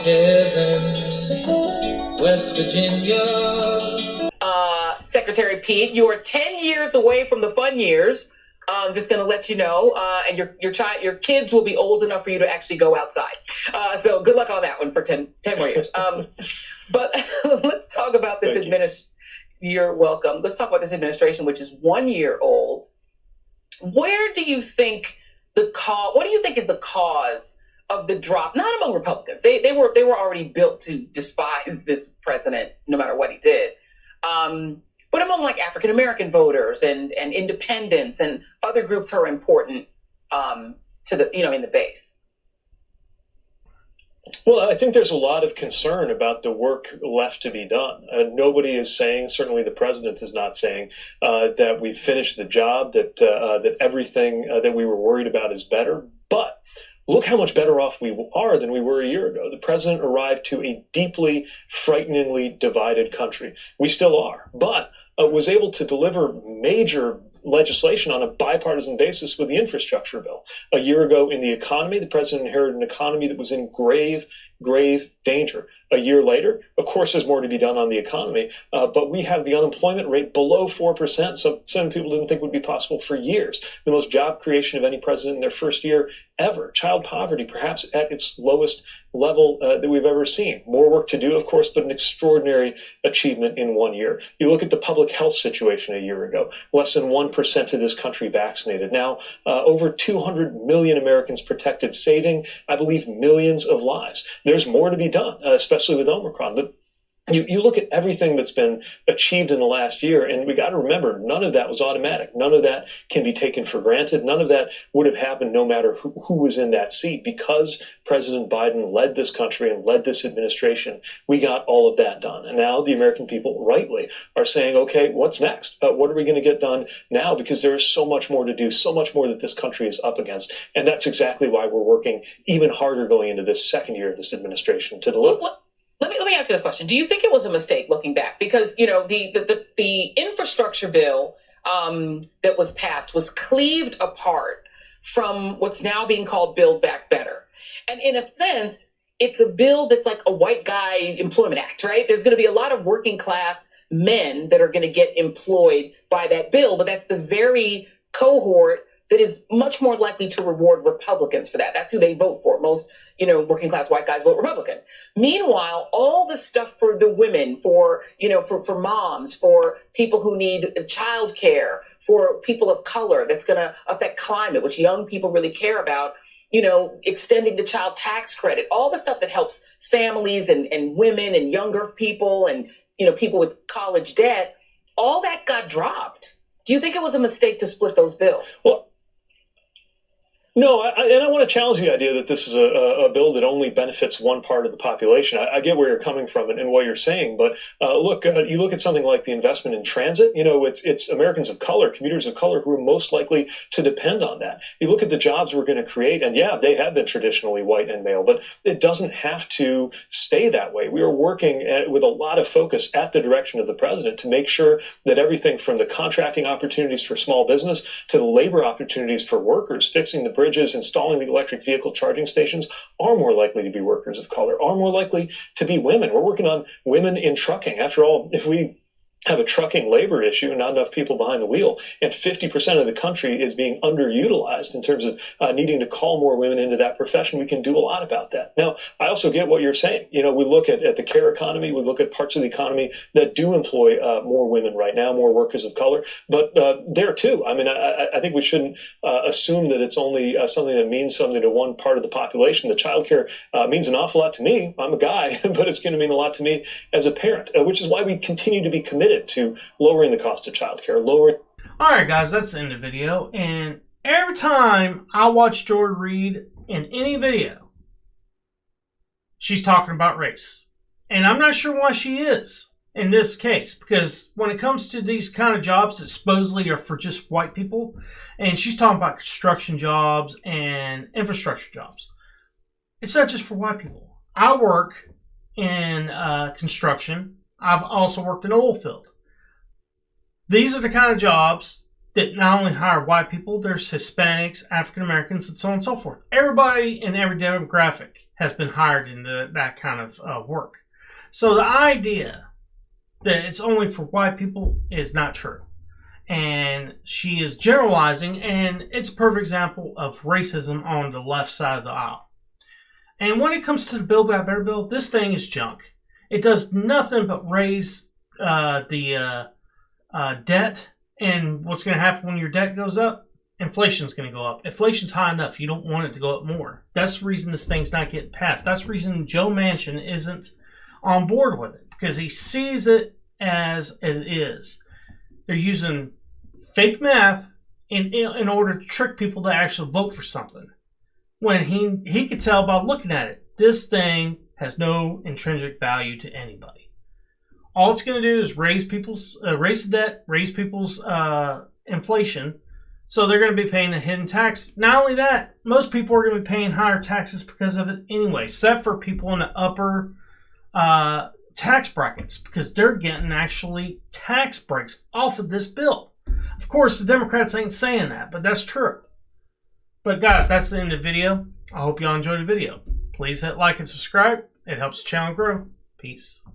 heaven, West Virginia. Secretary Pete, you are 10 years away from the fun years. I'm just going to let you know, and your kids will be old enough for you to actually go outside. So good luck on that one for 10 more years. But let's talk about this administration. You're welcome. Let's talk about this administration, which is 1 year old. Where do you think what do you think is the cause of the drop? Not among Republicans. They were already built to despise this president, no matter what he did. But among like African American voters and independents and other groups who are important to the in the base. Well, I think there's a lot of concern about the work left to be done. Nobody is saying, certainly the president is not saying, that we've finished the job, that everything that we were worried about is better. But look how much better off we are than we were a year ago. The president arrived to a deeply, frighteningly divided country. We still are, but was able to deliver major legislation on a bipartisan basis with the infrastructure bill. A year ago in the economy, the president inherited an economy that was in grave danger. A year later, of course, there's more to be done on the economy, but we have the unemployment rate below 4%. So some people didn't think would be possible for years. The most job creation of any president in their first year ever. Child poverty, perhaps at its lowest level that we've ever seen. More work to do, of course, but an extraordinary achievement in 1 year. You look at the public health situation a year ago, less than 1% of this country vaccinated. Now, over 200 million Americans protected, saving, I believe, millions of lives. There's more to be done, especially with Omicron. But you look at everything that's been achieved in the last year, and we got to remember, none of that was automatic. None of that can be taken for granted. None of that would have happened no matter who was in that seat. Because President Biden led this country and led this administration, we got all of that done. And now the American people, rightly, are saying, okay, what's next? What are we going to get done now? Because there is so much more to do, so much more that this country is up against. And that's exactly why we're working even harder going into this second year of this administration to deliver. Let me ask you this question. Do you think it was a mistake looking back? Because, the infrastructure bill that was passed was cleaved apart from what's now being called Build Back Better. And in a sense, it's a bill that's like a white guy employment act, right? There's going to be a lot of working class men that are going to get employed by that bill, but that's the very cohort that is much more likely to reward Republicans for that. That's who they vote for. Most, working class white guys vote Republican. Meanwhile, all the stuff for the women, for moms, for people who need child care, for people of color, that's going to affect climate, which young people really care about, extending the child tax credit, all the stuff that helps families and women and younger people and, people with college debt, all that got dropped. Do you think it was a mistake to split those bills? Well, no, and I want to challenge the idea that this is a bill that only benefits one part of the population. I get where you're coming from and what you're saying, but look, you look at something like the investment in transit. It's Americans of color, commuters of color, who are most likely to depend on that. You look at the jobs we're going to create, and yeah, they have been traditionally white and male, but it doesn't have to stay that way. We are working with a lot of focus at the direction of the president to make sure that everything from the contracting opportunities for small business to the labor opportunities for workers, fixing the bridges, installing the electric vehicle charging stations, are more likely to be workers of color, are more likely to be women. We're working on women in trucking. After all, if we have a trucking labor issue, not enough people behind the wheel, and 50% of the country is being underutilized in terms of needing to call more women into that profession, we can do a lot about that. Now, I also get what you're saying. We look at the care economy, we look at parts of the economy that do employ more women right now, more workers of color, but there too, I think we shouldn't assume that it's only something that means something to one part of the population. The childcare means an awful lot to me. I'm a guy, but it's going to mean a lot to me as a parent, which is why we continue to be committed to lowering the cost of childcare, All right, guys, that's the end of the video. And every time I watch Joy Reid in any video, she's talking about race. And I'm not sure why she is in this case, because when it comes to these kind of jobs that supposedly are for just white people, and she's talking about construction jobs and infrastructure jobs, it's not just for white people. I work in construction. I've also worked in the oil field. These are the kind of jobs that not only hire white people, there's Hispanics, African Americans, and so on and so forth. Everybody in every demographic has been hired in that kind of work. So the idea that it's only for white people is not true. And she is generalizing, and it's a perfect example of racism on the left side of the aisle. And when it comes to the Build Back Better bill, this thing is junk. It does nothing but raise the debt. And what's going to happen when your debt goes up? Inflation's going to go up. Inflation's high enough. You don't want it to go up more. That's the reason this thing's not getting passed. That's the reason Joe Manchin isn't on board with it, because he sees it as it is. They're using fake math in order to trick people to actually vote for something. When he could tell by looking at it, this thing has no intrinsic value to anybody. All it's going to do is raise the debt, raise people's inflation, so they're going to be paying a hidden tax. Not only that, most people are going to be paying higher taxes because of it anyway, except for people in the upper tax brackets, because they're getting actually tax breaks off of this bill. Of course, the Democrats ain't saying that, but that's true. But guys, that's the end of the video. I hope y'all enjoyed the video. Please hit like and subscribe. It helps the channel grow. Peace.